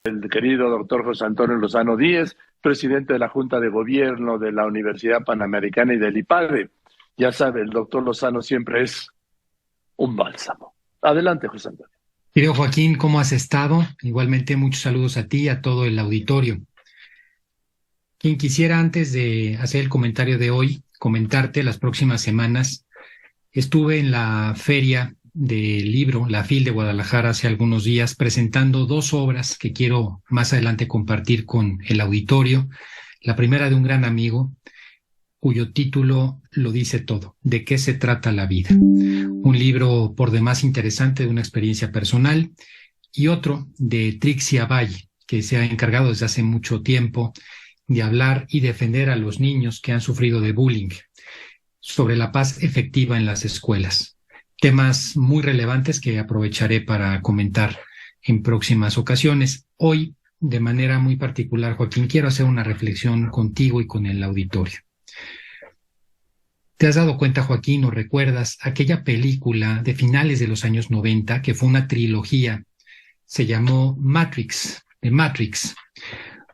el querido doctor José Antonio Lozano Díez, presidente de la Junta de Gobierno de la Universidad Panamericana y del IPADE. Ya sabe, el doctor Lozano siempre es un bálsamo. Adelante, José Antonio. Querido Joaquín, ¿cómo has estado? Igualmente, muchos saludos a ti y a todo el auditorio. Quien quisiera, antes de hacer el comentario de hoy, comentarte las próximas semanas. Estuve en la feria del libro, la FIL de Guadalajara, hace algunos días, presentando 2 obras que quiero más adelante compartir con el auditorio. La primera de un gran amigo, cuyo título lo dice todo: ¿de qué se trata la vida? Un libro por demás interesante, de una experiencia personal, y otro de Trixia Valle, que se ha encargado desde hace mucho tiempo de hablar y defender a los niños que han sufrido de bullying, sobre la paz efectiva en las escuelas. Temas muy relevantes que aprovecharé para comentar en próximas ocasiones. Hoy, de manera muy particular, Joaquín, quiero hacer una reflexión contigo y con el auditorio. ¿Te has dado cuenta, Joaquín, o recuerdas aquella película de finales de los años 90, que fue una trilogía? Se llamó Matrix, de Matrix.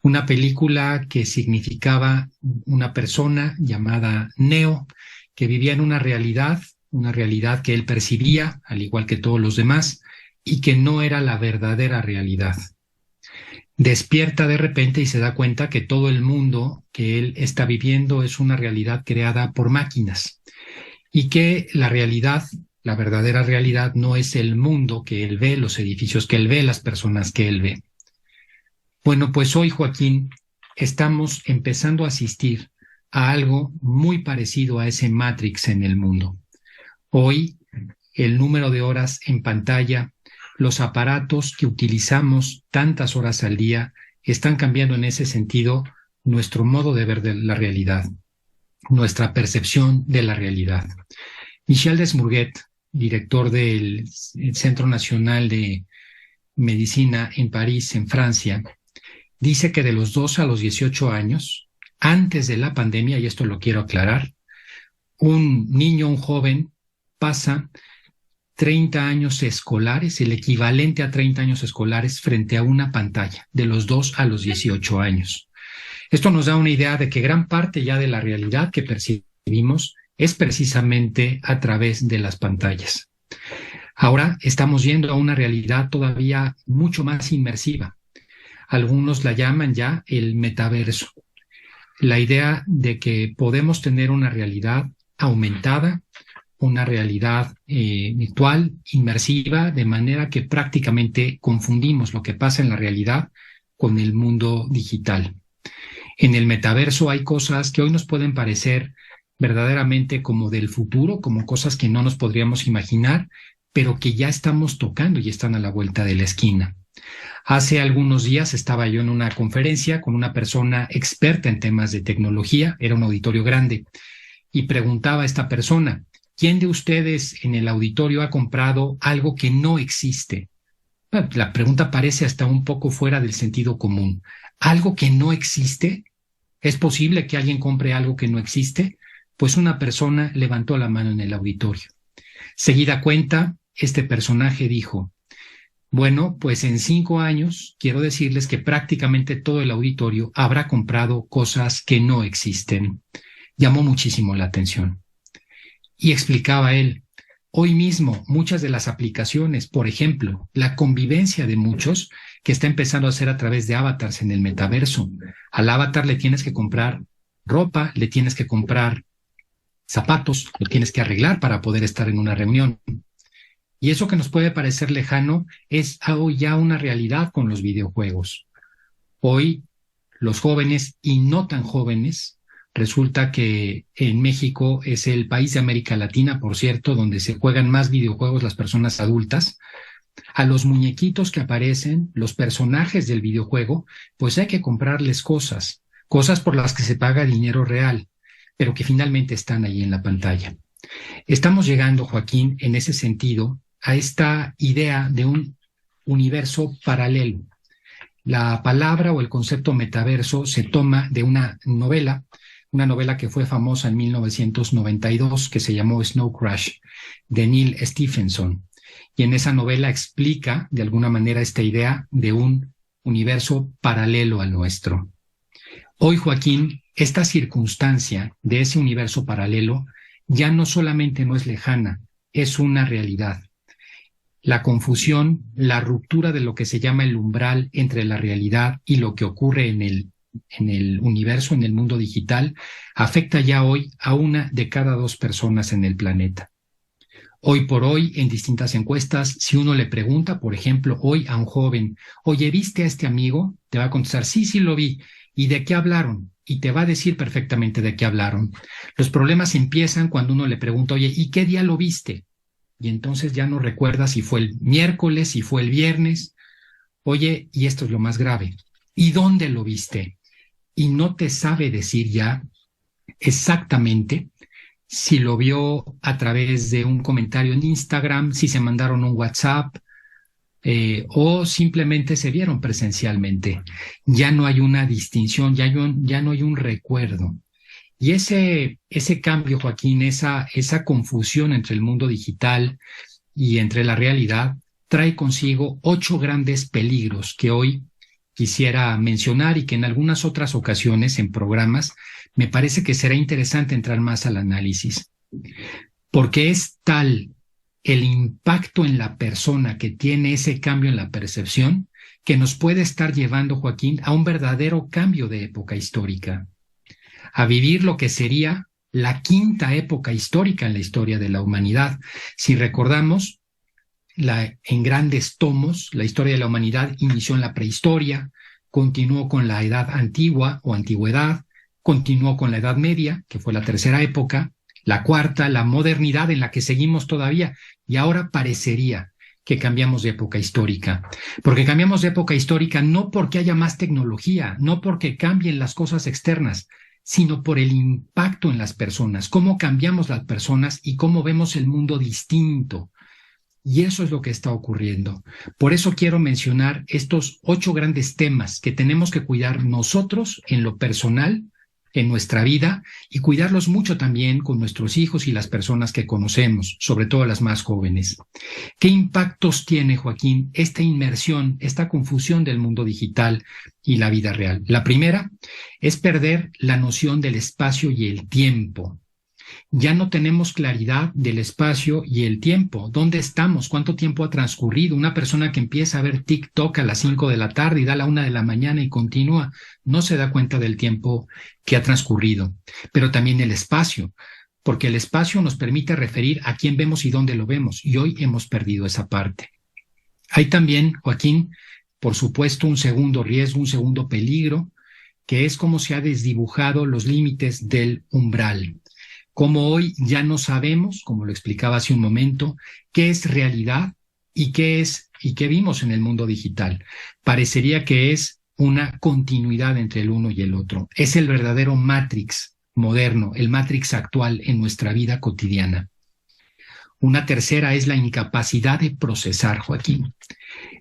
Una película que significaba una persona llamada Neo, que vivía en una realidad que él percibía, al igual que todos los demás, y que no era la verdadera realidad. Despierta de repente y se da cuenta que todo el mundo que él está viviendo es una realidad creada por máquinas, y que la realidad, la verdadera realidad, no es el mundo que él ve, los edificios que él ve, las personas que él ve. Bueno, pues hoy, Joaquín, estamos empezando a asistir a algo muy parecido a ese Matrix en el mundo. Hoy, el número de horas en pantalla, los aparatos que utilizamos tantas horas al día, están cambiando en ese sentido nuestro modo de ver de la realidad, nuestra percepción de la realidad. Michel Desmourguet, director del Centro Nacional de Medicina en París, en Francia, dice que de los 2 a los 18 años, antes de la pandemia, y esto lo quiero aclarar, un niño, un joven, pasa 30 años escolares, el equivalente a 30 años escolares, frente a una pantalla, de los 2 a los 18 años. Esto nos da una idea de que gran parte ya de la realidad que percibimos es precisamente a través de las pantallas. Ahora estamos yendo a una realidad todavía mucho más inmersiva. Algunos la llaman ya el metaverso. La idea de que podemos tener una realidad aumentada, una realidad virtual, inmersiva, de manera que prácticamente confundimos lo que pasa en la realidad con el mundo digital. En el metaverso hay cosas que hoy nos pueden parecer verdaderamente como del futuro, como cosas que no nos podríamos imaginar, pero que ya estamos tocando y están a la vuelta de la esquina. Hace algunos días estaba yo en una conferencia con una persona experta en temas de tecnología, era un auditorio grande, y preguntaba a esta persona: ¿quién de ustedes en el auditorio ha comprado algo que no existe? Bueno, la pregunta parece hasta un poco fuera del sentido común. ¿Algo que no existe? ¿Es posible que alguien compre algo que no existe? Pues una persona levantó la mano en el auditorio. Seguida cuenta, este personaje dijo: bueno, pues en 5 años quiero decirles que prácticamente todo el auditorio habrá comprado cosas que no existen. Llamó muchísimo la atención. Y explicaba él: hoy mismo muchas de las aplicaciones, por ejemplo, la convivencia de muchos, que está empezando a hacer a través de avatars en el metaverso. Al avatar le tienes que comprar ropa, le tienes que comprar zapatos, lo tienes que arreglar para poder estar en una reunión. Y eso que nos puede parecer lejano es hoy ya una realidad con los videojuegos. Hoy los jóvenes y no tan jóvenes, resulta que en México es el país de América Latina, por cierto, donde se juegan más videojuegos las personas adultas. A los muñequitos que aparecen, los personajes del videojuego, pues hay que comprarles cosas por las que se paga dinero real, pero que finalmente están ahí en la pantalla. Estamos llegando, Joaquín, en ese sentido, a esta idea de un universo paralelo. La palabra o el concepto metaverso se toma de una novela que fue famosa en 1992, que se llamó Snow Crash, de Neal Stephenson. Y en esa novela explica, de alguna manera, esta idea de un universo paralelo al nuestro. Hoy, Joaquín, esta circunstancia de ese universo paralelo ya no solamente no es lejana, es una realidad. La confusión, la ruptura de lo que se llama el umbral entre la realidad y lo que ocurre en el universo, en el mundo digital, afecta ya hoy a 1 de cada 2 personas en el planeta. Hoy por hoy, en distintas encuestas, si uno le pregunta, por ejemplo, hoy a un joven, oye, ¿viste a este amigo? Te va a contestar, sí, sí lo vi. ¿Y de qué hablaron? Y te va a decir perfectamente de qué hablaron. Los problemas empiezan cuando uno le pregunta, oye, ¿y qué día lo viste? Y entonces ya no recuerda si fue el miércoles, si fue el viernes. Oye, y esto es lo más grave, ¿y dónde lo viste? Y no te sabe decir ya exactamente si lo vio a través de un comentario en Instagram, si se mandaron un WhatsApp, o simplemente se vieron presencialmente. Ya no hay una distinción, ya no hay un recuerdo. Y ese cambio, Joaquín, esa confusión entre el mundo digital y entre la realidad, trae consigo 8 grandes peligros que hoy quisiera mencionar y que en algunas otras ocasiones en programas me parece que será interesante entrar más al análisis. Porque es tal el impacto en la persona que tiene ese cambio en la percepción que nos puede estar llevando, Joaquín, a un verdadero cambio de época histórica, a vivir lo que sería la 5ª época histórica en la historia de la humanidad. Si recordamos, en grandes tomos, la historia de la humanidad inició en la prehistoria, continuó con la edad antigua o antigüedad, continuó con la Edad Media, que fue la 3ª época, la 4ª, la modernidad en la que seguimos todavía, y ahora parecería que cambiamos de época histórica. Porque cambiamos de época histórica no porque haya más tecnología, no porque cambien las cosas externas, sino por el impacto en las personas, cómo cambiamos las personas y cómo vemos el mundo distinto. Y eso es lo que está ocurriendo. Por eso quiero mencionar estos 8 grandes temas que tenemos que cuidar nosotros en lo personal, en nuestra vida, y cuidarlos mucho también con nuestros hijos y las personas que conocemos, sobre todo las más jóvenes. ¿Qué impactos tiene, Joaquín, esta inmersión, esta confusión del mundo digital y la vida real? La primera es perder la noción del espacio y el tiempo. Ya no tenemos claridad del espacio y el tiempo. ¿Dónde estamos? ¿Cuánto tiempo ha transcurrido? Una persona que empieza a ver TikTok a las 5 de la tarde y da la 1 de la mañana y continúa, no se da cuenta del tiempo que ha transcurrido. Pero también el espacio, porque el espacio nos permite referir a quién vemos y dónde lo vemos, y hoy hemos perdido esa parte. Hay también, Joaquín, por supuesto, un segundo riesgo, un segundo peligro, que es cómo se ha desdibujado los límites del umbral. Como hoy ya no sabemos, como lo explicaba hace un momento, qué es realidad y qué vimos en el mundo digital. Parecería que es una continuidad entre el uno y el otro. Es el verdadero Matrix moderno, el Matrix actual en nuestra vida cotidiana. Una tercera es la incapacidad de procesar, Joaquín.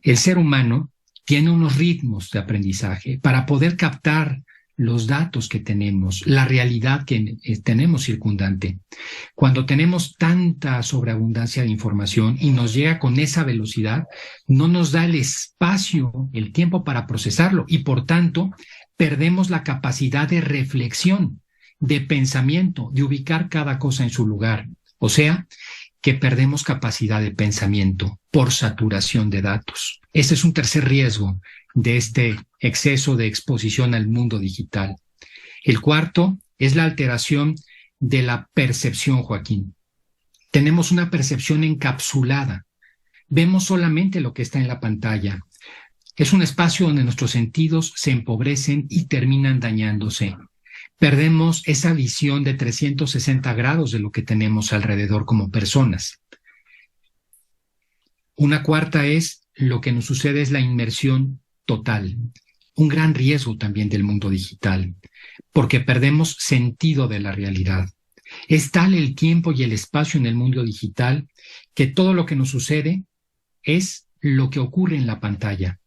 El ser humano tiene unos ritmos de aprendizaje para poder captar los datos que tenemos, la realidad que tenemos circundante. Cuando tenemos tanta sobreabundancia de información y nos llega con esa velocidad, no nos da el espacio, el tiempo para procesarlo y por tanto perdemos la capacidad de reflexión, de pensamiento, de ubicar cada cosa en su lugar. O sea, que perdemos capacidad de pensamiento por saturación de datos. Ese es un tercer riesgo de este exceso de exposición al mundo digital. El cuarto es la alteración de la percepción, Joaquín. Tenemos una percepción encapsulada. Vemos solamente lo que está en la pantalla. Es un espacio donde nuestros sentidos se empobrecen y terminan dañándose. Perdemos esa visión de 360 grados de lo que tenemos alrededor como personas. Una cuarta es lo que nos sucede es la inmersión total, un gran riesgo también del mundo digital, porque perdemos sentido de la realidad. Es tal el tiempo y el espacio en el mundo digital que todo lo que nos sucede es lo que ocurre en la pantalla.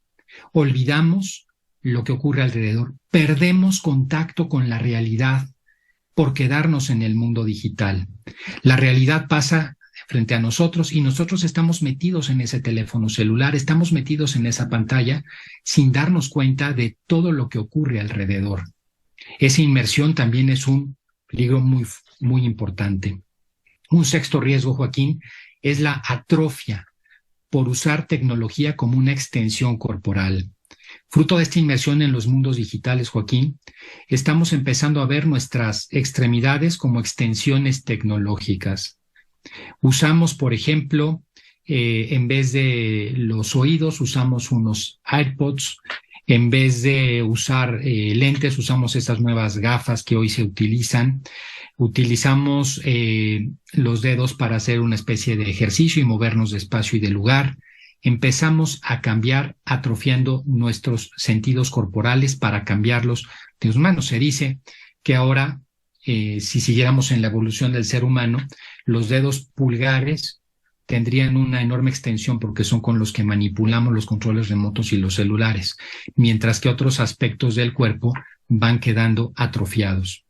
Olvidamos lo que ocurre alrededor. Perdemos contacto con la realidad por quedarnos en el mundo digital. La realidad pasa frente a nosotros y nosotros estamos metidos en ese teléfono celular, estamos metidos en esa pantalla sin darnos cuenta de todo lo que ocurre alrededor. Esa inmersión también es un peligro muy, muy importante. Un sexto riesgo, Joaquín, es la atrofia por usar tecnología como una extensión corporal. Fruto de esta inmersión en los mundos digitales, Joaquín, estamos empezando a ver nuestras extremidades como extensiones tecnológicas. Usamos, por ejemplo, en vez de los oídos, usamos unos AirPods. En vez de usar lentes, usamos estas nuevas gafas que hoy se utilizan. Utilizamos los dedos para hacer una especie de ejercicio y movernos de espacio y de lugar. Empezamos a cambiar, atrofiando nuestros sentidos corporales para cambiarlos de humanos. Se dice que ahora, si siguiéramos en la evolución del ser humano, los dedos pulgares tendrían una enorme extensión porque son con los que manipulamos los controles remotos y los celulares, mientras que otros aspectos del cuerpo van quedando atrofiados.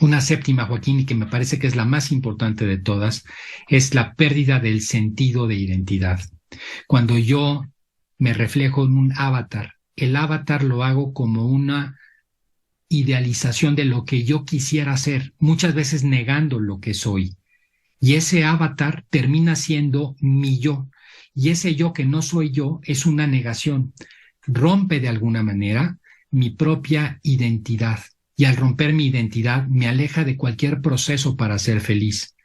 Una séptima, Joaquín, y que me parece que es la más importante de todas, es la pérdida del sentido de identidad. Cuando yo me reflejo en un avatar, el avatar lo hago como una idealización de lo que yo quisiera ser, muchas veces negando lo que soy. Y ese avatar termina siendo mi yo. Y ese yo que no soy yo es una negación. Rompe de alguna manera mi propia identidad. Y al romper mi identidad me aleja de cualquier proceso para ser feliz.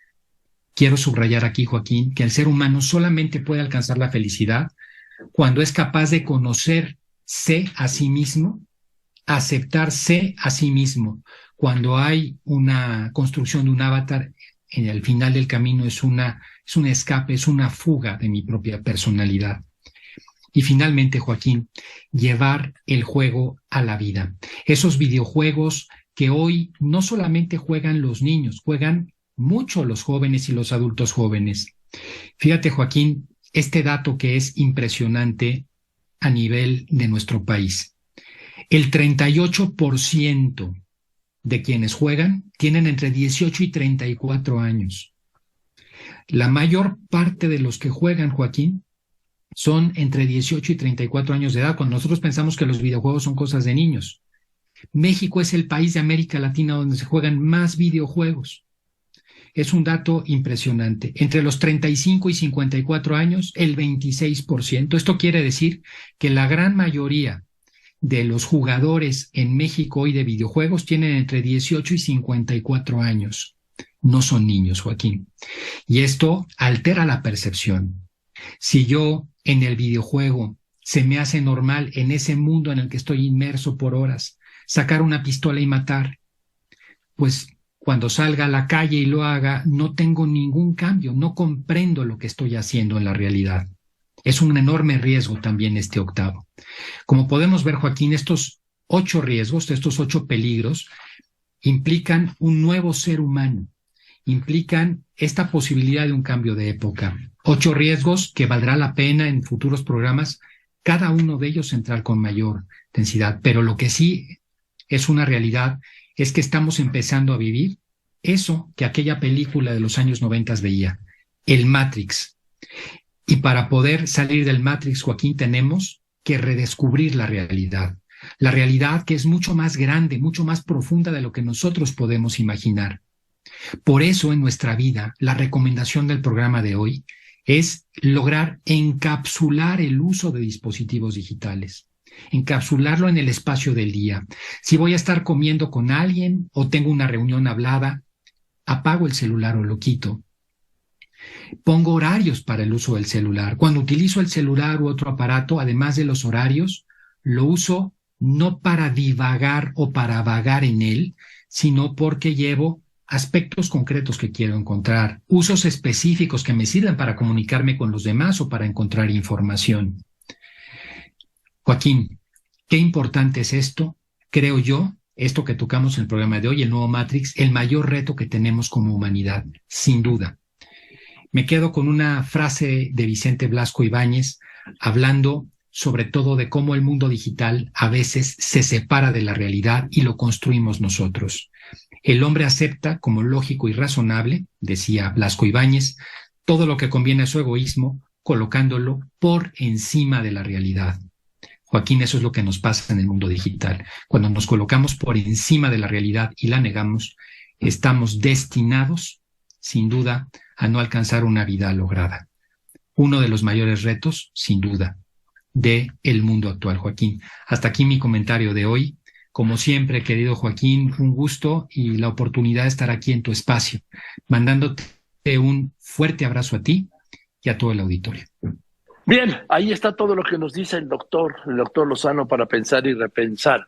Quiero subrayar aquí, Joaquín, que el ser humano solamente puede alcanzar la felicidad cuando es capaz de conocerse a sí mismo, aceptarse a sí mismo. Cuando hay una construcción de un avatar, en el final del camino es un escape, es una fuga de mi propia personalidad. Y finalmente, Joaquín, llevar el juego a la vida. Esos videojuegos que hoy no solamente juegan los niños, juegan mucho los jóvenes y los adultos jóvenes. Fíjate, Joaquín, este dato que es impresionante a nivel de nuestro país. El 38% de quienes juegan tienen entre 18 y 34 años. La mayor parte de los que juegan, Joaquín, son entre 18 y 34 años de edad, cuando nosotros pensamos que los videojuegos son cosas de niños. México es el país de América Latina donde se juegan más videojuegos. Es un dato impresionante. Entre los 35 y 54 años, el 26%. Esto quiere decir que la gran mayoría de los jugadores en México hoy de videojuegos tienen entre 18 y 54 años. No son niños, Joaquín. Y esto altera la percepción. Si yo en el videojuego se me hace normal en ese mundo en el que estoy inmerso por horas, sacar una pistola y matar, pues cuando salga a la calle y lo haga, no tengo ningún cambio, no comprendo lo que estoy haciendo en la realidad. Es un enorme riesgo también este octavo. Como podemos ver, Joaquín, estos 8 riesgos, estos 8 peligros, implican un nuevo ser humano, implican esta posibilidad de un cambio de época. 8 riesgos que valdrá la pena en futuros programas, cada uno de ellos entrar con mayor densidad. Pero lo que sí es una realidad es que estamos empezando a vivir eso que aquella película de los años 90 veía, el Matrix. Y para poder salir del Matrix, Joaquín, tenemos que redescubrir la realidad que es mucho más grande, mucho más profunda de lo que nosotros podemos imaginar. Por eso en nuestra vida, la recomendación del programa de hoy es lograr encapsular el uso de dispositivos digitales, encapsularlo en el espacio del día. Si voy a estar comiendo con alguien o tengo una reunión hablada, apago el celular o lo quito. Pongo horarios para el uso del celular. Cuando utilizo el celular u otro aparato, además de los horarios, lo uso no para divagar o para vagar en él, sino porque llevo aspectos concretos que quiero encontrar, usos específicos que me sirven para comunicarme con los demás o para encontrar información. Joaquín, qué importante es esto, creo yo, esto que tocamos en el programa de hoy, el nuevo Matrix, el mayor reto que tenemos como humanidad, sin duda. Me quedo con una frase de Vicente Blasco Ibáñez, hablando sobre todo de cómo el mundo digital a veces se separa de la realidad y lo construimos nosotros. El hombre acepta como lógico y razonable, decía Blasco Ibáñez, todo lo que conviene a su egoísmo, colocándolo por encima de la realidad. Joaquín, eso es lo que nos pasa en el mundo digital. Cuando nos colocamos por encima de la realidad y la negamos, estamos destinados, sin duda, a no alcanzar una vida lograda. Uno de los mayores retos, sin duda, del mundo actual, Joaquín. Hasta aquí mi comentario de hoy. Como siempre, querido Joaquín, un gusto y la oportunidad de estar aquí en tu espacio, mandándote un fuerte abrazo a ti y a todo el auditorio. Bien, ahí está todo lo que nos dice el doctor Lozano para pensar y repensar.